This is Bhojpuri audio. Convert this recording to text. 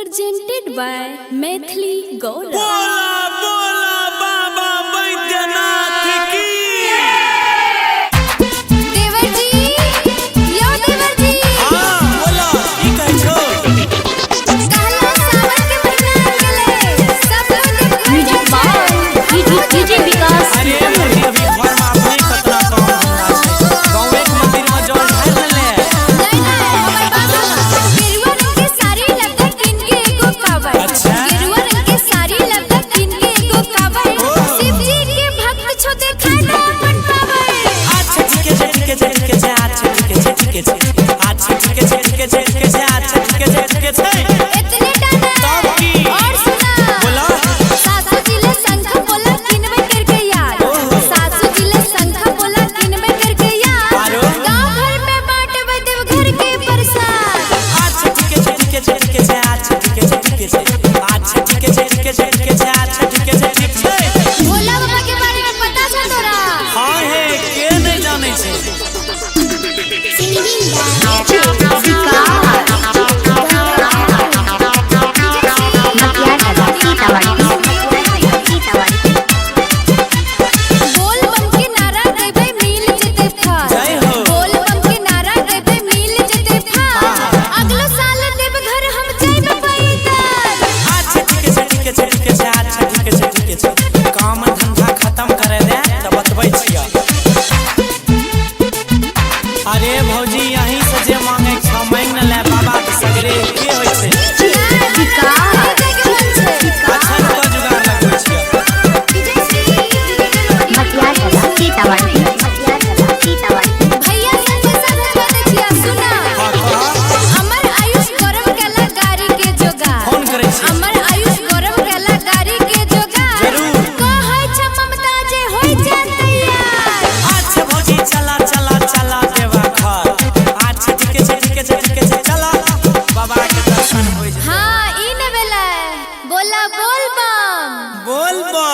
presented by Maithili Gaurav. बोला बोला बाबा बैद्यनाथ की। देवर जी, यो देवर जी। हाँ बोला, की कहै छो? कहला सावन के महीना आ गेलै, सब लोग म्यूजिक बाय डीजे विकास। अरे अभी घर में अपने कतना काम धंधा छै, गाँवे के मंदिर में जल ढार ले। हमर बात सुनो, गेरुआ रंग के साड़ी लगता किन के एगो कावर। अच्छा। गेरुआ रंग के साड़ी लगता किन के एगो कावर। शिव जी के भक्त छो देखाय दो अपन पावर। अच्छा ठीक है ठीक है ठीक है अच्छा ठीक है ठीक है अच्छा ठीक है ठीक है ठीक है अच्छा ठीक है ठीक है। इतने डाना तब की? और सुना बोला। सासू जी ले शंख बोला किनबे करके यार। सासू जी ले शंख बोला किनबे करके यार। आरो? गांव भर में बांटबे देव घर के प्रसाद। अच्छा ठीक है ठीक है ठीक है अच्छा ठीक है ठीक है अच्छा ठीक है ठीक है ठीक है अच्छा ठीक है ठीक है। भोला बाबा के बारे में पता छै तोरा? हाँ है, के नहीं जाने छै। बोल बम के नारा देबे मिल जते फल। जय हो। बोल बम के नारा देबे मिल जते फल। अगला साल देव घर हम जाइबे पैदल। अच्छा ठीक है ठीक है ठीक है अच्छा ठीक है ठीक है काम धंधा खत्म करे दे तब बतबै छियै। अरे भौजी यहीं से जे मांगे छ मांग न ले बाबा के सगरे के होय छै। अच्छा रुको जुगाड़ लगबै छियै। भैया संग संग बने छिया सुना। हाँ कहा, हमर आयुष गौरव केला गाड़ी के जोगार। फोन करै छी। हमर आयुष गौरव केला गाड़ी के जोगार। जरूर। कहै छ ममता जे होय जान तैयार। अच्छा भौजी चला चला चला देवा घर। अच्छा ठीक है ठीक है चला बाबा के दर्शन होय जाय। हाँ ई न भेलै बोला बोल बम। बोल बा।